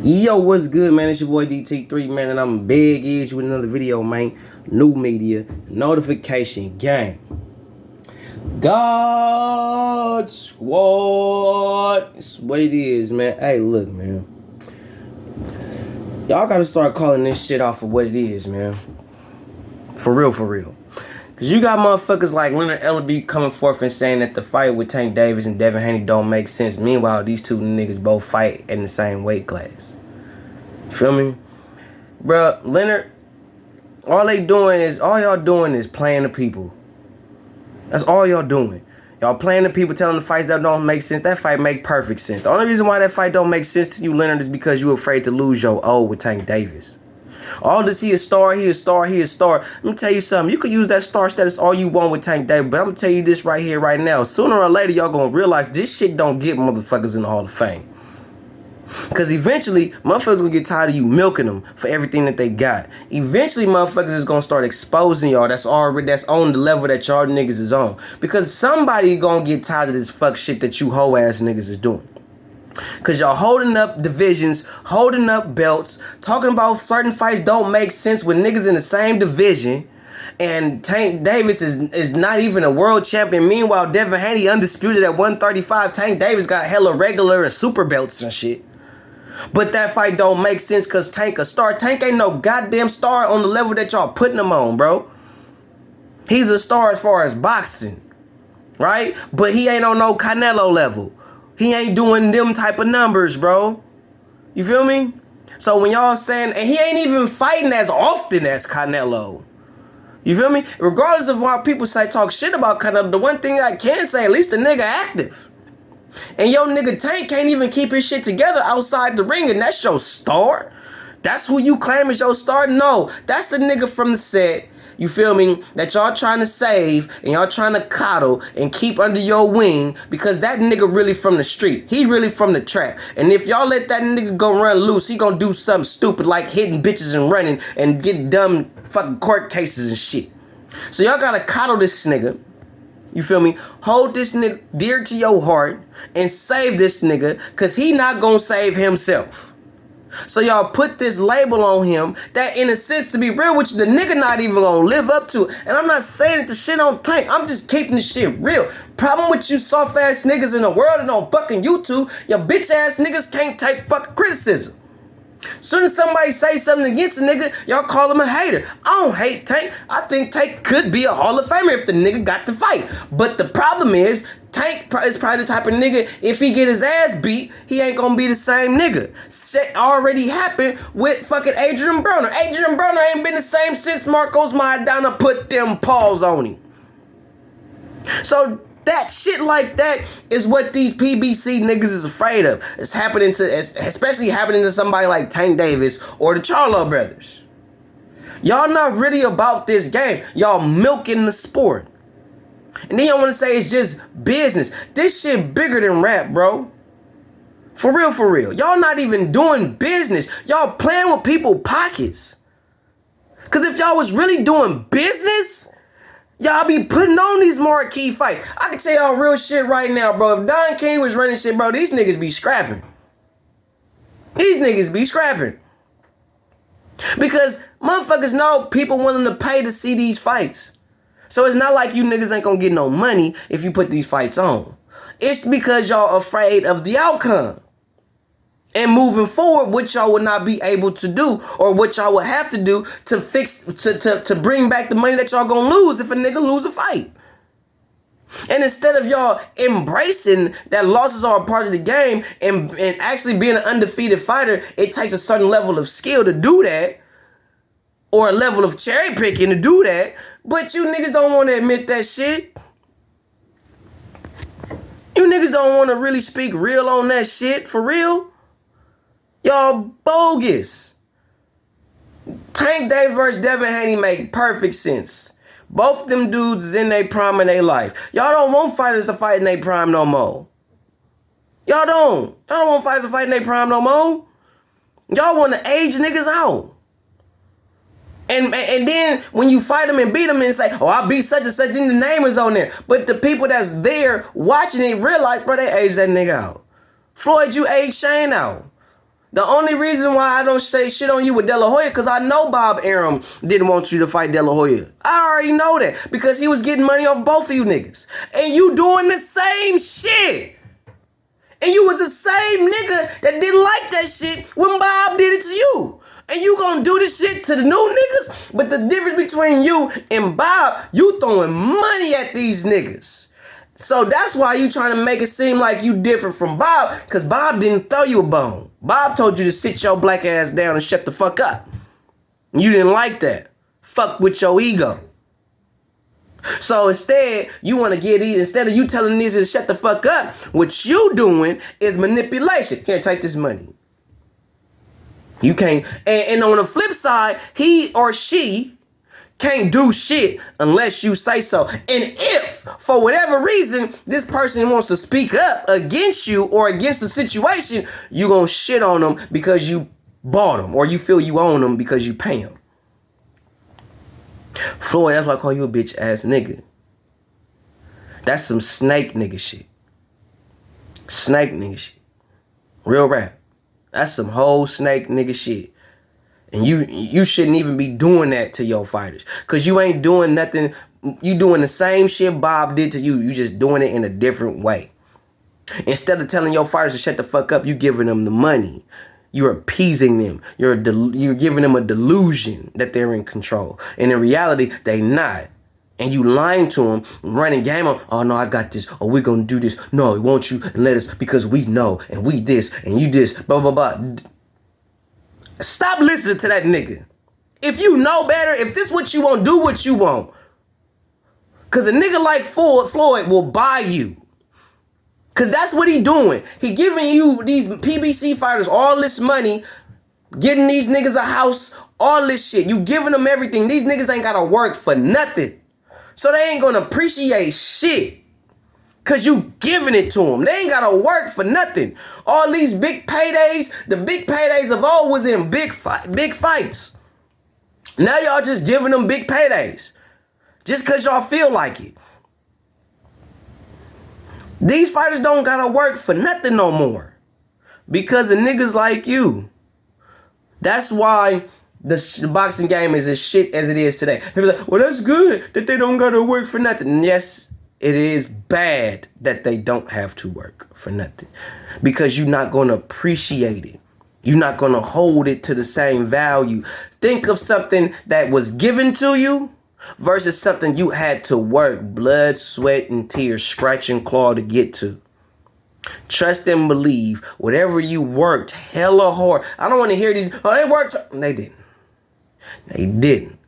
Yo, what's good, man? It's your boy DT3, man, and I'm big edge with another video, man. New media, notification, gang. God Squad. That's what it is, man. Hey, look, man. Y'all gotta start calling this shit off of what it is, man. For real, for real. Cause you got motherfuckers like Leonard Ellerbe coming forth and saying that the fight with Tank Davis and Devin Haney don't make sense. Meanwhile, these two niggas both fight in the same weight class. Feel me? Bruh, Leonard, all y'all doing is playing the people. That's all y'all doing. Y'all playing the people, telling the fights that don't make sense. That fight make perfect sense. The only reason why that fight don't make sense to you, Leonard, is because you afraid to lose your O with Tank Davis. All this, he a star, he a star, he a star. Let me tell you something. You can use that star status all you want with Tank Davis, but I'm going to tell you this right here, right now. Sooner or later, y'all going to realize this shit don't get motherfuckers in the Hall of Fame. Because eventually, motherfuckers going to get tired of you milking them for everything that they got. Eventually, motherfuckers is going to start exposing y'all that's on the level that y'all niggas is on. Because somebody going to get tired of this fuck shit that you hoe ass niggas is doing. Because y'all holding up divisions, holding up belts, talking about certain fights don't make sense with niggas in the same division. And Tank Davis is not even a world champion. Meanwhile, Devin Haney undisputed at 135. Tank Davis got hella regular and super belts and shit. But that fight don't make sense because Tank a star. Tank ain't no goddamn star on the level that y'all putting him on, bro. He's a star as far as boxing, right? But he ain't on no Canelo level. He ain't doing them type of numbers, bro. You feel me? So when y'all saying, and he ain't even fighting as often as Canelo. You feel me? Regardless of why people talk shit about Canelo, the one thing I can say, at least the nigga active. And yo nigga Tank can't even keep his shit together outside the ring, and that's your star? That's who you claim is your star? No, that's the nigga from the set, you feel me, that y'all trying to save and y'all trying to coddle and keep under your wing because that nigga really from the street. He really from the trap. And if y'all let that nigga go run loose, he gonna do something stupid like hitting bitches and running and get dumb fucking court cases and shit. So y'all gotta coddle this nigga. You feel me? Hold this nigga dear to your heart and save this nigga because he not gonna save himself. So y'all put this label on him that, in a sense, to be real with you, the nigga not even gonna live up to. And I'm not saying that the shit on Tank. I'm just keeping the shit real. Problem with you soft ass niggas in the world and on fucking YouTube, your bitch ass niggas can't take fucking criticism. Soon as somebody say something against the nigga, y'all call him a hater. I don't hate Tank. I think Tank could be a Hall of Famer if the nigga got to fight. But the problem is, Tank is probably the type of nigga, if he get his ass beat, he ain't gonna be the same nigga. Shit already happened with fucking Adrian Broner. Adrian Broner ain't been the same since Marcos Maidana put them paws on him. So that shit like that is what these PBC niggas is afraid of. It's happening to, especially happening to somebody like Tank Davis or the Charlo brothers. Y'all not really about this game. Y'all milking the sport. And then y'all want to say it's just business. This shit bigger than rap, bro. For real, for real. Y'all not even doing business. Y'all playing with people's pockets. Because if y'all was really doing business, y'all be putting on these marquee fights. I can tell y'all real shit right now, bro. If Don King was running shit, bro, these niggas be scrapping. These niggas be scrapping. Because motherfuckers know people willing to pay to see these fights. So it's not like you niggas ain't gonna get no money if you put these fights on. It's because y'all afraid of the outcome. And moving forward, what y'all would not be able to do, or what y'all would have to do to fix, to bring back the money that y'all gonna lose if a nigga lose a fight. And instead of y'all embracing that losses are a part of the game and actually being an undefeated fighter, it takes a certain level of skill to do that, or a level of cherry picking to do that, but you niggas don't want to admit that shit. You niggas don't want to really speak real on that shit, for real. Y'all bogus. Tank Davis versus Devin Haney make perfect sense. Both of them dudes is in their prime of their life. Y'all don't want fighters to fight in their prime no more. Y'all don't. Y'all don't want fighters to fight in their prime no more. Y'all want to age niggas out. And then when you fight them and beat them and say, oh, I beat such and such, and the name is on there. But the people that's there watching it realize, bro, they aged that nigga out. Floyd, you aged Shane out. The only reason why I don't say shit on you with De La Hoya, because I know Bob Arum didn't want you to fight De La Hoya. I already know that, because he was getting money off both of you niggas. And you doing the same shit. And you was the same nigga that didn't like that shit when Bob did it to you. And you gonna do this shit to the new niggas? But the difference between you and Bob, you throwing money at these niggas. So that's why you trying to make it seem like you different from Bob, because Bob didn't throw you a bone. Bob told you to sit your black ass down and shut the fuck up. You didn't like that. Fuck with your ego. So instead, you want to instead of you telling niggas to shut the fuck up, what you doing is manipulation. Here, take this money. You can't, and on the flip side, he or she can't do shit unless you say so. And if, for whatever reason, this person wants to speak up against you or against the situation, you gonna shit on them because you bought them, or you feel you own them because you pay them. Floyd, that's why I call you a bitch ass nigga. That's some snake nigga shit. Snake nigga shit. Real rap. That's some whole snake nigga shit. And you shouldn't even be doing that to your fighters. Because you ain't doing nothing. You doing the same shit Bob did to you. You just doing it in a different way. Instead of telling your fighters to shut the fuck up, you giving them the money. You're appeasing them. You're giving them a delusion that they're in control. And in reality, they not. And you lying to them, running game on, oh no, I got this, or we're gonna do this. No, won't you let us, because we know, and we this, and you this, blah, blah, blah. Stop listening to that nigga. If you know better, if this what you want, do what you want. Because a nigga like Floyd will buy you. Because that's what he doing. He giving you, these PBC fighters, all this money, getting these niggas a house, all this shit. You giving them everything. These niggas ain't got to work for nothing. So they ain't going to appreciate shit. Because you giving it to them. They ain't got to work for nothing. All these big paydays, the big paydays of old was in big fights. Now y'all just giving them big paydays. Just because y'all feel like it. These fighters don't got to work for nothing no more. Because of niggas like you. That's why the boxing game is as shit as it is today. People are like, well, that's good that they don't got to work for nothing. And yes, it is bad that they don't have to work for nothing. Because you're not going to appreciate it. You're not going to hold it to the same value. Think of something that was given to you versus something you had to work, blood, sweat, and tears, scratch and claw to get to. Trust and believe whatever you worked hella hard. I don't want to hear these, oh, they worked. They didn't. They didn't.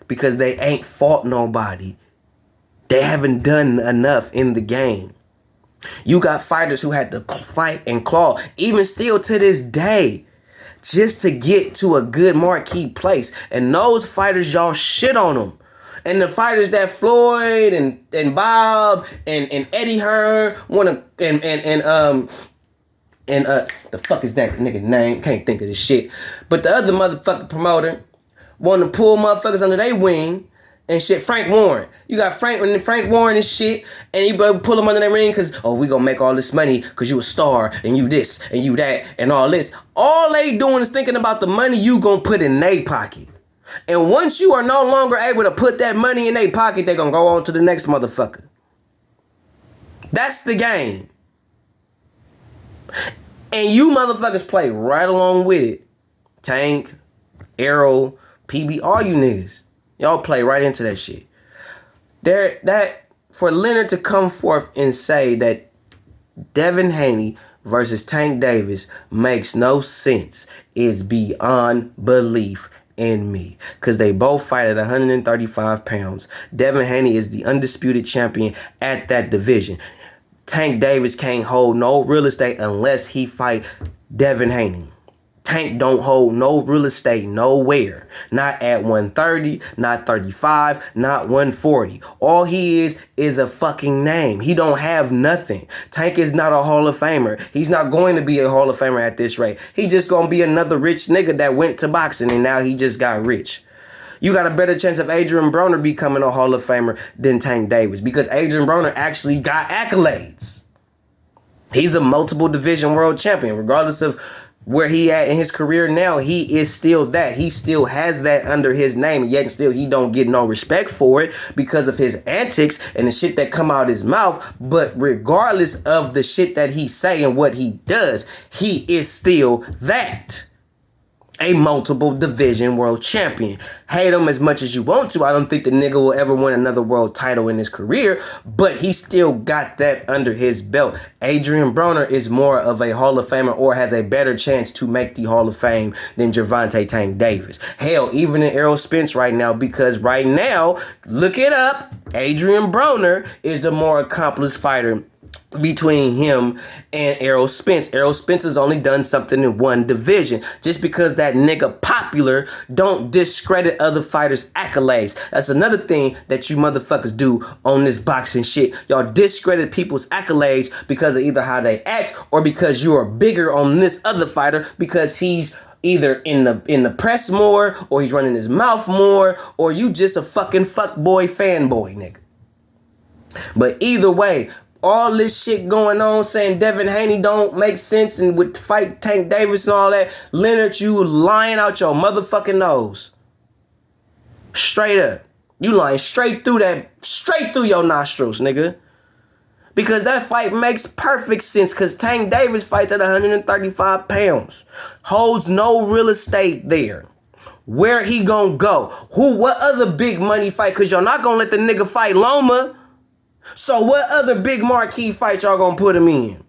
Because they ain't fought nobody. They haven't done enough in the game. You got fighters who had to fight and claw, even still to this day, just to get to a good marquee place. And those fighters, y'all shit on them. And the fighters that Floyd and Bob and Eddie Hearn wanna the fuck is that nigga name? Can't think of this shit. But the other motherfucking promoter wanna pull motherfuckers under their wing and shit. Frank Warren. You got Frank Warren and shit, and you better pull him under that ring because, oh, we gonna make all this money because you a star and you this and you that and all this. All they doing is thinking about the money you gonna put in their pocket. And once you are no longer able to put that money in their pocket, they gonna go on to the next motherfucker. That's the game. And you motherfuckers play right along with it. Tank, Arrow, PB, all you niggas. Y'all play right into that shit. For Leonard to come forth and say that Devin Haney versus Tank Davis makes no sense is beyond belief in me. Because they both fight at 135 pounds. Devin Haney is the undisputed champion at that division. Tank Davis can't hold no real estate unless he fight Devin Haney. Tank don't hold no real estate nowhere. Not at 130, not 35, not 140. All he is a fucking name. He don't have nothing. Tank is not a Hall of Famer. He's not going to be a Hall of Famer at this rate. He just gonna be another rich nigga that went to boxing and now he just got rich. You got a better chance of Adrian Broner becoming a Hall of Famer than Tank Davis because Adrian Broner actually got accolades. He's a multiple division world champion, regardless of where he at in his career now, he is still that. He still has that under his name, yet still he don't get no respect for it because of his antics and the shit that come out his mouth. But regardless of the shit that he say and what he does, he is still that. A multiple division world champion. Hate him as much as you want to. I don't think the nigga will ever win another world title in his career, but he still got that under his belt. Adrian Broner is more of a Hall of Famer or has a better chance to make the Hall of Fame than Gervonta Tank Davis. Hell, even in Errol Spence right now, because right now, look it up, Adrian Broner is the more accomplished fighter between him and Errol Spence. Errol Spence has only done something in one division. Just because that nigga popular, don't discredit other fighters' accolades. That's another thing that you motherfuckers do on this boxing shit. Y'all discredit people's accolades because of either how they act or because you are bigger on this other fighter because he's either in the press more or he's running his mouth more or you just a fucking fuckboy fanboy nigga. But either way, all this shit going on saying Devin Haney don't make sense and with fight Tank Davis and all that. Leonard, you lying out your motherfucking nose. Straight up. You lying straight through your nostrils, nigga. Because that fight makes perfect sense because Tank Davis fights at 135 pounds. Holds no real estate there. Where he gonna go? What other big money fight? Because y'all not gonna let the nigga fight Loma. So what other big marquee fight y'all gonna put him in?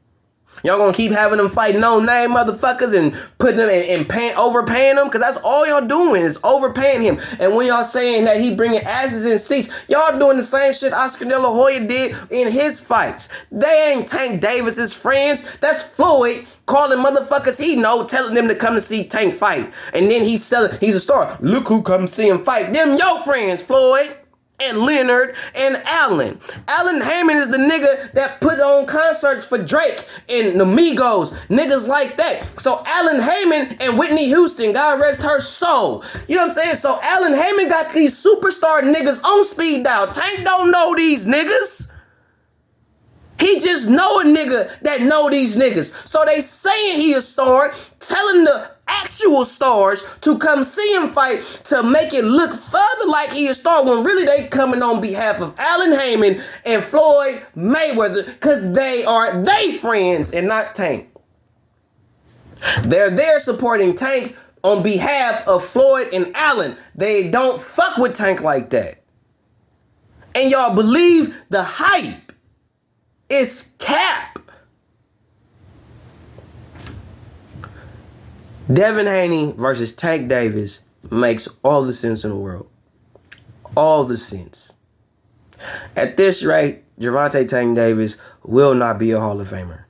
Y'all gonna keep having them fight no-name motherfuckers and putting them and overpaying them? Because that's all y'all doing is overpaying him. And when y'all saying that he bringing asses in seats, y'all doing the same shit Oscar De La Hoya did in his fights. They ain't Tank Davis's friends. That's Floyd calling motherfuckers he know, telling them to come to see Tank fight. And then he's a star. Look who come see him fight. Them your friends, Floyd. And Leonard and Allen. Allen Heyman is the nigga that put on concerts for Drake and the Migos, niggas like that. So Allen Heyman and Whitney Houston, God rest her soul. You know what I'm saying? So Allen Heyman got these superstar niggas on speed dial. Tank don't know these niggas. He just know a nigga that know these niggas. So they saying he a star, telling the actual stars to come see him fight to make it look further like he a star when really they coming on behalf of Allen Heyman and Floyd Mayweather because they are they friends and not Tank. They're there supporting Tank on behalf of Floyd and Allen. They don't fuck with Tank like that. And y'all believe the hype. It's cap. Devin Haney versus Tank Davis makes all the sense in the world. All the sense. At this rate, Gervonta Tank Davis will not be a Hall of Famer.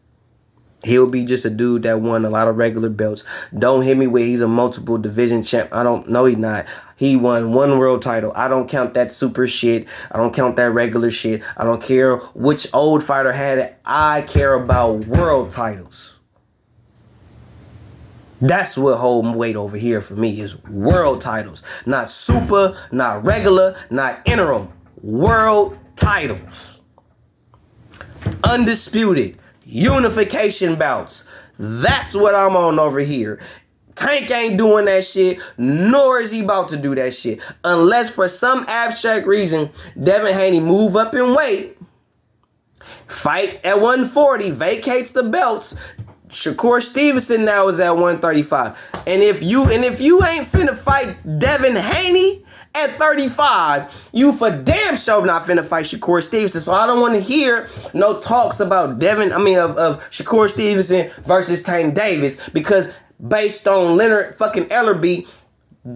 He'll be just a dude that won a lot of regular belts. Don't hit me with he's a multiple division champ. I don't know he's not. He won one world title. I don't count that super shit. I don't count that regular shit. I don't care which old fighter had it. I care about world titles. That's what hold weight over here for me is world titles. Not super, not regular, not interim. World titles. Undisputed. Unification bouts. That's what I'm on over here. Tank ain't doing that shit, nor is he about to do that shit. Unless for some abstract reason, Devin Haney move up in weight, fight at 140, vacates the belts. Shakur Stevenson now is at 135. And if you ain't finna fight Devin Haney at 35, you for damn sure not finna fight Shakur Stevenson. So I don't want to hear no talks about of Shakur Stevenson versus Tank Davis because based on Leonard fucking Ellerbe,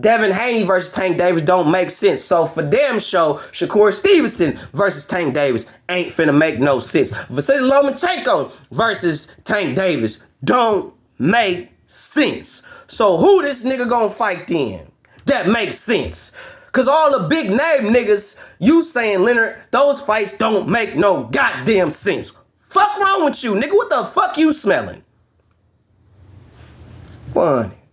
Devin Haney versus Tank Davis don't make sense. So for damn sure, Shakur Stevenson versus Tank Davis ain't finna make no sense. Vasily Lomachenko versus Tank Davis don't make sense. So who this nigga gonna fight then? That makes sense. Cause all the big name niggas, you saying, Leonard, those fights don't make no goddamn sense. Fuck wrong with you, nigga? What the fuck you smelling? Funny.